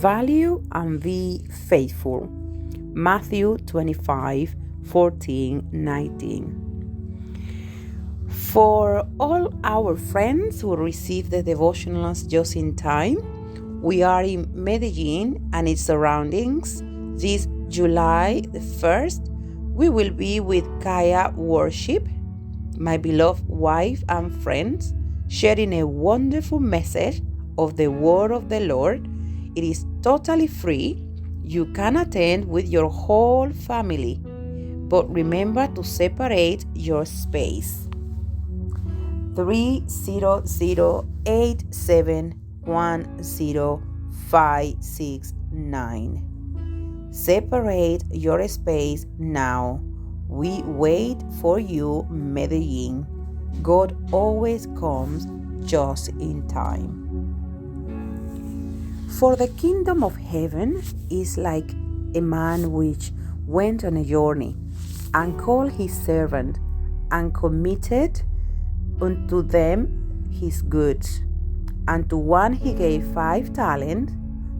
Value and be faithful. Matthew 25:14-19. For all our friends who receive the devotionals just in time, we are in Medellin and its surroundings. This July the 1st, we will be with Kaya Worship, my beloved wife and friends, sharing a wonderful message of the word of the Lord. It is totally free. You can attend with your whole family, but remember to separate your space. 300-871-0569. Separate your space now. We wait for you, Medellin. God always comes just in time. For the kingdom of heaven is like a man which went on a journey and called his servant and committed unto them his goods. And to one he gave 5 talents,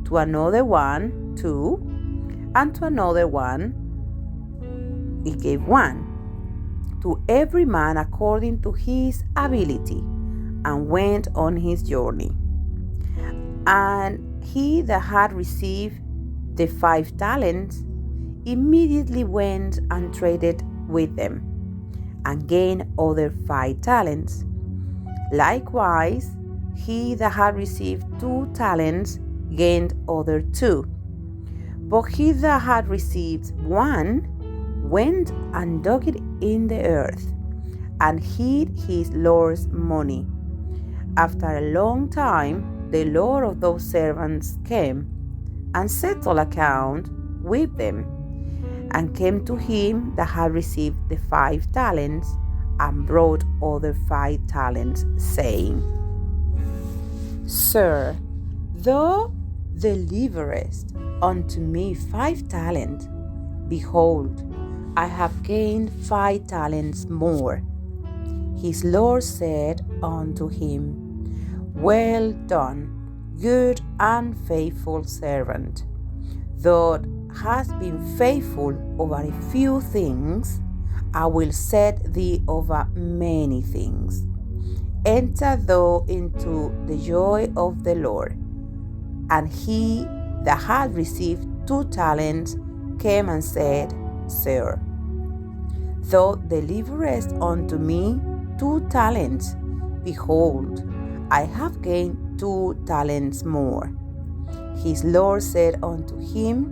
to another 1 2, and to another one he gave 1, to every man according to his ability, and went on his journey. And he that had received the 5 talents immediately went and traded with them, and gained other 5 talents. Likewise, he that had received 2 talents gained other 2. But he that had received 1 went and dug it in the earth, and hid his Lord's money. After a long time, the Lord of those servants came and settled account with them, and came to him that had received the 5 talents, and brought other 5 talents, saying, Sir, thou deliverest unto me 5 talents. Behold, I have gained 5 talents more. His Lord said unto him, Well done, good and faithful servant. Thou hast been faithful over a few things, I will set thee over many things. Enter thou into the joy of the Lord. And he that had received 2 talents came and said, Sir, thou deliverest unto me 2 talents. Behold, I have gained 2 talents more. His Lord said unto him,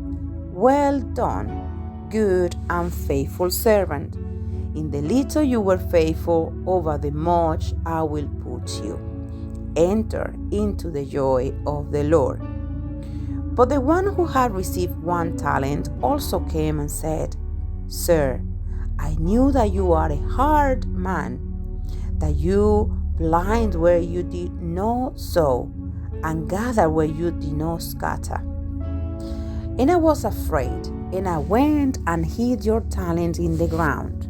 Well done, good and faithful servant. In the little you were faithful, over the much I will put you. Enter into the joy of the Lord. But the one who had received 1 talent also came and said, Sir, I knew that you are a hard man, that you blind where you did not sow, and gather where you did not scatter. And I was afraid, and I went and hid your talent in the ground.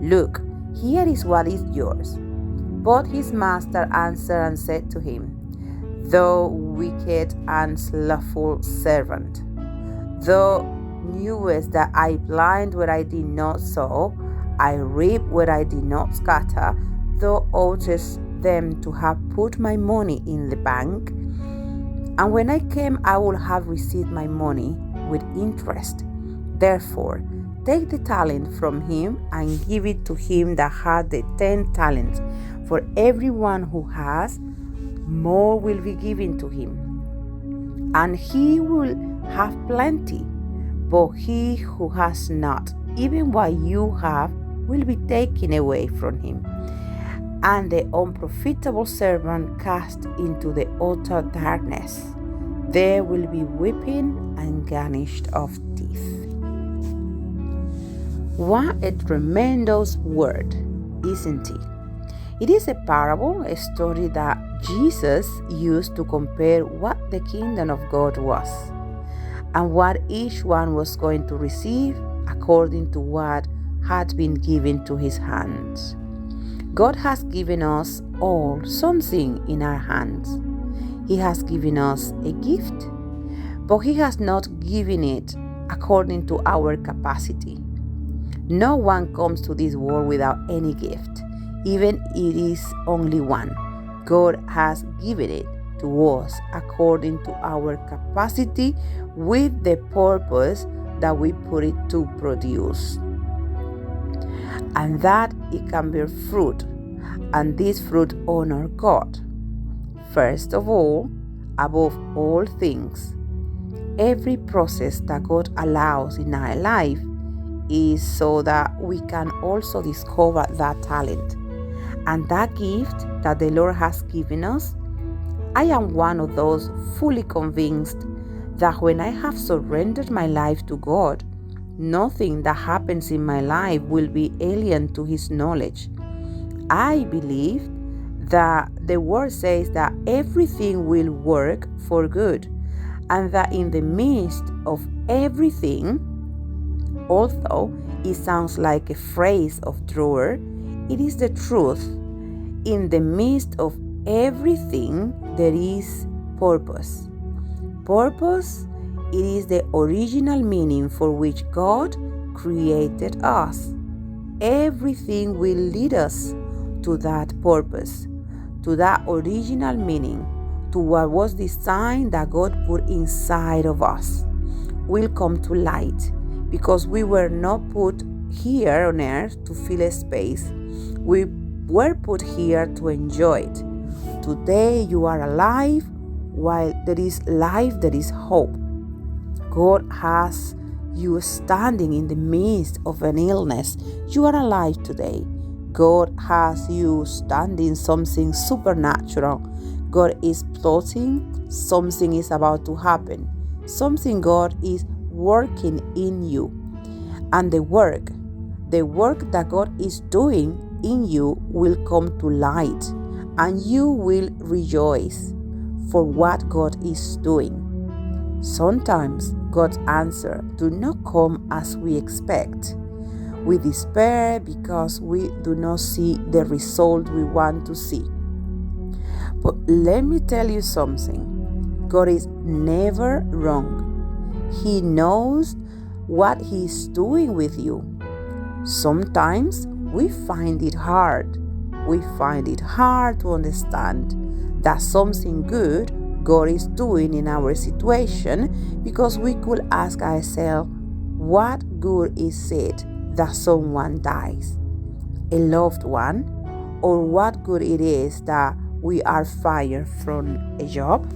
Look, here is what is yours. But his master answered and said to him, Thou wicked and slothful servant, thou knewest that I blind where I did not sow, I reap where I did not scatter. Thou oughtest them to have put my money in the bank, and when I came I would have received my money with interest. Therefore, take the talent from him and give it to him that had the 10 talents. For everyone who has, more will be given to him, and he will have plenty. But he who has not, even what you have, will be taken away from him. And the unprofitable servant cast into the utter darkness. There will be weeping and gnashing of teeth. What a tremendous word, isn't it? It is a parable, a story that Jesus used to compare what the kingdom of God was, and what each one was going to receive according to what had been given to his hands. God has given us all something in our hands. He has given us a gift, but He has not given it according to our capacity. No one comes to this world without any gift, even it is only one. God has given it to us according to our capacity with the purpose that we put it to produce. And that it can bear fruit, and this fruit honor God. First of all, above all things, every process that God allows in our life is so that we can also discover that talent and that gift that the Lord has given us. I am one of those fully convinced that when I have surrendered my life to God, nothing that happens in my life will be alien to His knowledge. I believe that the Word says that everything will work for good, and that in the midst of everything, although it sounds like a phrase of drawer, it is the truth. In the midst of everything, there is purpose. Purpose, it is the original meaning for which God created us. Everything will lead us to that purpose, to that original meaning, to what was designed that God put inside of us, will come to light, because we were not put here on earth to fill a space. We were put here to enjoy it. Today you are alive. While there is life, there is hope. God has you standing in the midst of an illness. You are alive today. God has you standing something supernatural. God is plotting. Something is about to happen. Something God is working in you. And the work that God is doing in you will come to light, and you will rejoice for what God is doing. Sometimes God's answer do not come as we expect. We despair because we do not see the result we want to see. But let me tell you something. God is never wrong. He knows what He's doing with you. Sometimes we find it hard. We find it hard to understand that something good God is doing in our situation, because we could ask ourselves, what good is it that someone dies, a loved one, or what good it is that we are fired from a job?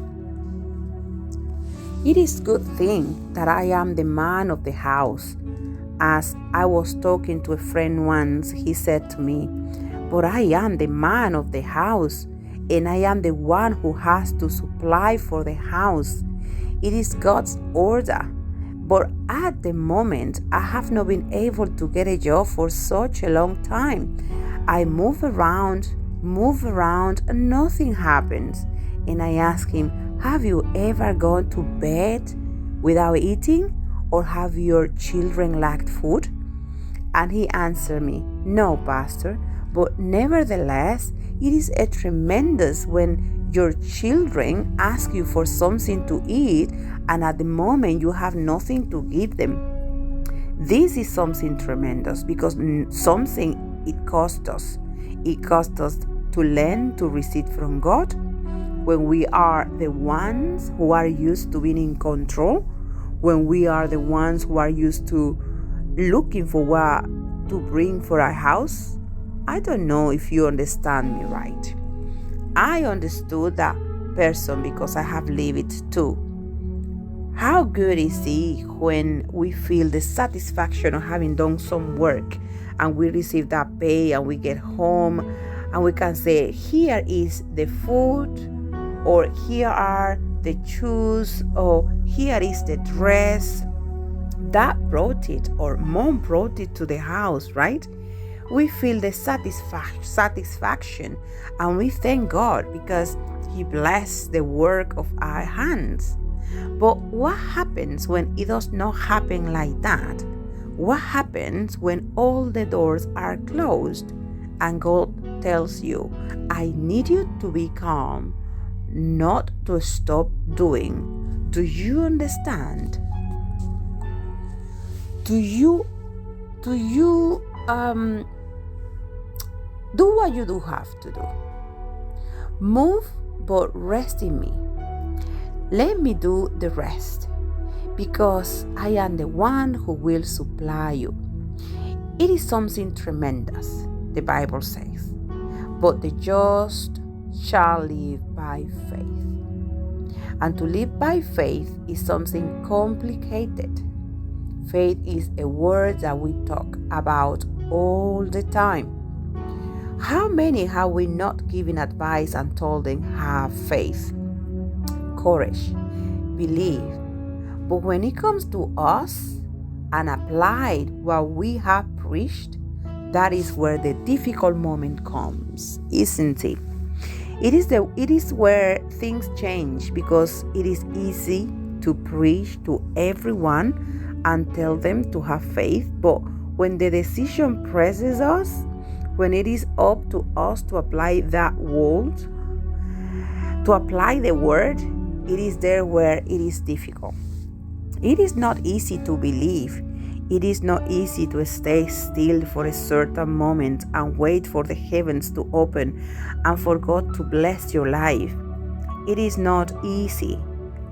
It is a good thing that I am the man of the house. As I was talking to a friend once, he said to me, but I am the man of the house, and I am the one who has to supply for the house. It is God's order. But at the moment, I have not been able to get a job for such a long time. I move around, and nothing happens. And I ask him, have you ever gone to bed without eating? Or have your children lacked food? And he answered me, no, Pastor, but nevertheless, it is a tremendous when your children ask you for something to eat, and at the moment you have nothing to give them. This is something tremendous, because something it cost us. It cost us to learn to receive from God when we are the ones who are used to being in control, when we are the ones who are used to looking for what to bring for our house. I don't know if you understand me right. I understood that person because I have lived it too. How good is it when we feel the satisfaction of having done some work and we receive that pay and we get home and we can say, here is the food, or here are the shoes, or here is the dress. Dad brought it or mom brought it to the house, right? We feel the satisfaction, and we thank God because He blessed the work of our hands. But what happens when it does not happen like that? What happens when all the doors are closed and God tells you, I need you to be calm, not to stop doing. Do you understand? Do you do what you do have to do? Move, but rest in me. Let me do the rest, because I am the one who will supply you. It is something tremendous, the Bible says. But the just shall live by faith. And to live by faith is something complicated. Faith is a word that we talk about all the time. How many have we not given advice and told them, have faith, courage, believe? But when it comes to us and applied what we have preached, that is where the difficult moment comes, isn't it? It is where things change, because it is easy to preach to everyone and tell them to have faith. But when the decision presses us, when it is up to us to apply that word, to apply the word, it is there where it is difficult. It is not easy to believe. It is not easy to stay still for a certain moment and wait for the heavens to open and for God to bless your life. It is not easy.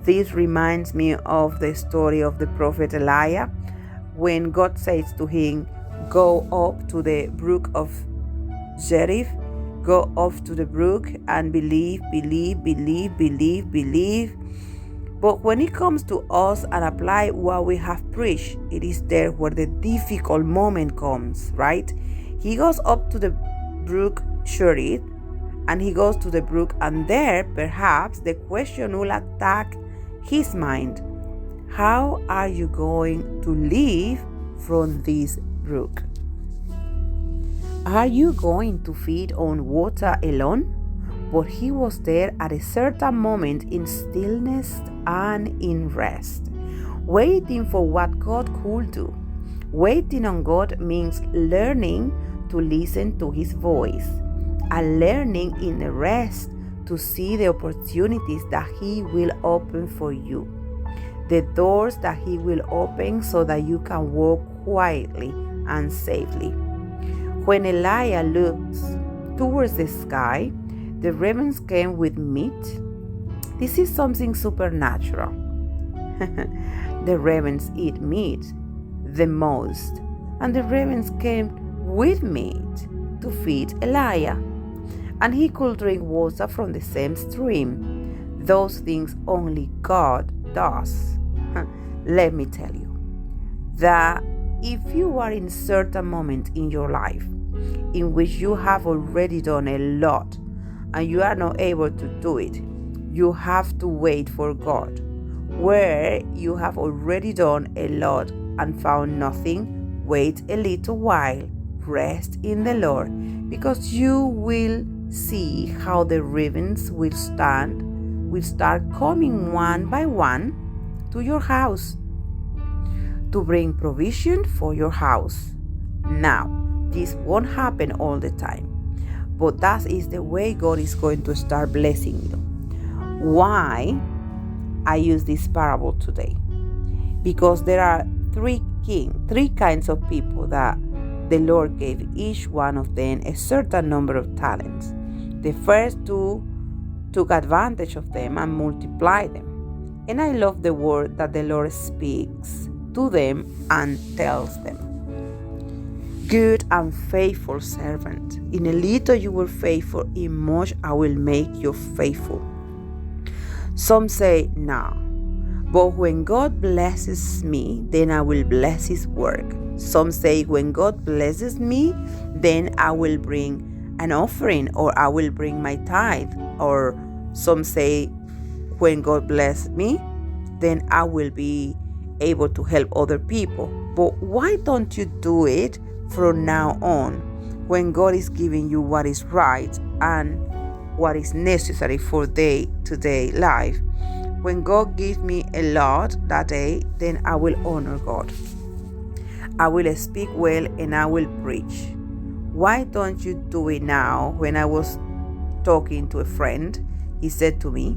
This reminds me of the story of the prophet Elias, when God says to him, go up to the brook of Cherith, go up to the brook and believe. But when it comes to us and apply what we have preached, it is there where the difficult moment comes, right? He goes up to the brook Cherith, and he goes to the brook, and there perhaps the question will attack his mind. How are you going to live from this brook? Are you going to feed on water alone? But he was there at a certain moment in stillness and in rest, waiting for what God could do. Waiting on God means learning to listen to His voice, and learning in the rest to see the opportunities that He will open for you, the doors that He will open so that you can walk quietly and safely. When Elias looked towards the sky, the ravens came with meat. This is something supernatural. The ravens eat meat the most, and the ravens came with meat to feed Elias, and he could drink water from the same stream. Those things only God does. Let me tell you that if you are in a certain moment in your life in which you have already done a lot and you are not able to do it, you have to wait for God. Where you have already done a lot and found nothing, wait a little while, rest in the Lord, because you will see how the ravens will start coming one by one to your house to bring provision for your house. Now, this won't happen all the time, but that is the way God is going to start blessing you. Why I use this parable today? Because there are three kinds of people that the Lord gave each one of them a certain number of talents. The first two took advantage of them and multiplied them. And I love the word that the Lord speaks to them and tells them. Good and faithful servant. In a little you were faithful, in much I will make you faithful. Some say, no, but when God blesses me, then I will bless His work. Some say, when God blesses me, then I will bring an offering, or I will bring my tithe. Or some say, when God blesses me, then I will be able to help other people. But why don't you do it from now on, when God is giving you what is right and what is necessary for day-to-day life? When God gives me a lot that day, then I will honor God. I will speak well and I will preach. Why don't you do it now? When I was talking to a friend, He said to me,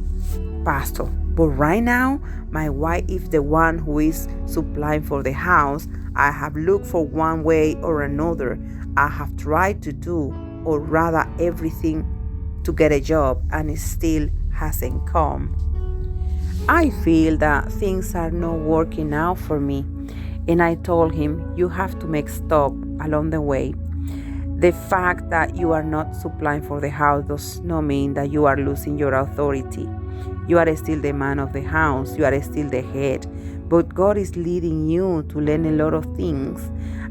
Pastor, but right now, my wife is the one who is supplying for the house. I have looked for one way or another. I have tried to do, or rather everything, to get a job, and it still hasn't come. I feel that things are not working out for me. And I told him, you have to make stop along the way. The fact that you are not supplying for the house does not mean that you are losing your authority. You are still the man of the house. You are still the head. But God is leading you to learn a lot of things.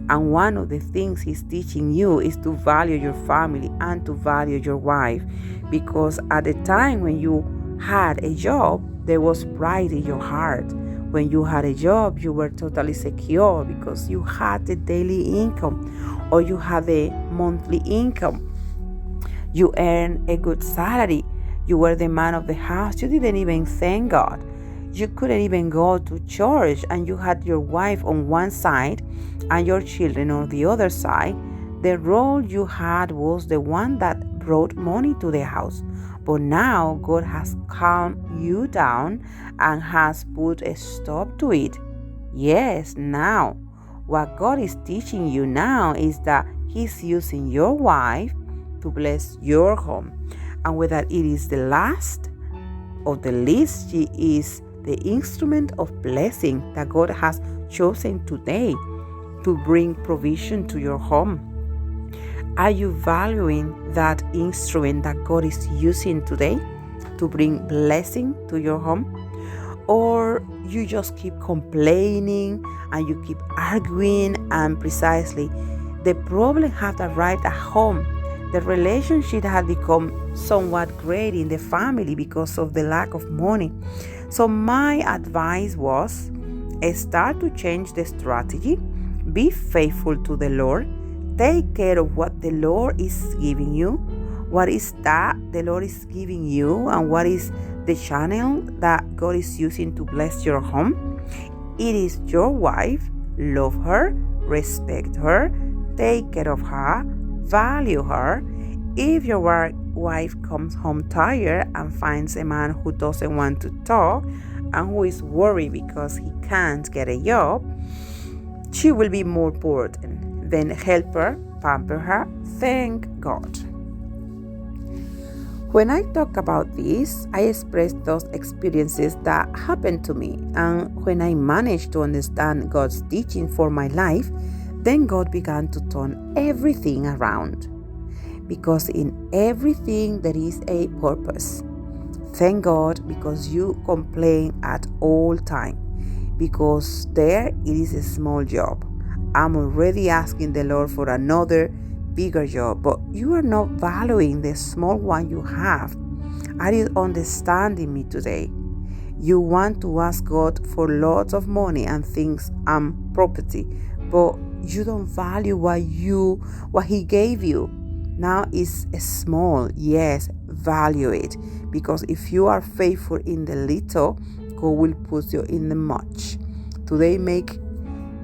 And one of the things He's teaching you is to value your family and to value your wife. Because at the time when you had a job, there was pride in your heart. When you had a job, you were totally secure because you had the daily income or you had a monthly income. You earned a good salary. You were the man of the house. You didn't even thank God. You couldn't even go to church, and you had your wife on one side and your children on the other side. The role you had was the one that brought money to the house. But now God has calmed you down and has put a stop to it. Yes, now what God is teaching you now is that He's using your wife to bless your home. And whether it is the last or the least, she is the instrument of blessing that God has chosen today to bring provision to your home. Are you valuing that instrument that God is using today to bring blessing to your home? Or you just keep complaining and you keep arguing, and precisely the problem has arrived at home. The relationship had become somewhat great in the family because of the lack of money. So my advice was, start to change the strategy. Be faithful to the Lord. Take care of what the Lord is giving you. What is that the Lord is giving you, and what is the channel that God is using to bless your home? It is your wife. Love her, respect her, take care of her, value her. If your wife comes home tired and finds a man who doesn't want to talk and who is worried because he can't get a job, she will be more burdened. Then help her, pamper her, thank God. When I talk about this, I express those experiences that happened to me. And when I managed to understand God's teaching for my life, then God began to turn everything around. Because in everything there is a purpose. Thank God, because you complain at all time. Because there it is a small job. I'm already asking the Lord for another bigger job, but you are not valuing the small one you have. Are you understanding me today? You want to ask God for lots of money and things and property, but you don't value what He gave you. Now is small. Yes, value it, because if you are faithful in the little, God will put you in the much. Today, make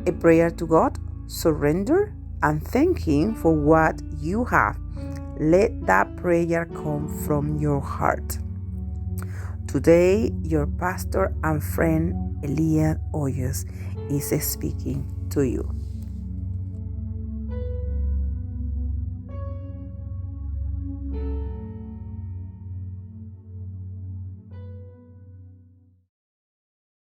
a prayer to God, surrender, and thank Him for what you have. Let that prayer come from your heart. Today, your pastor and friend Elias Hoyos is speaking to you.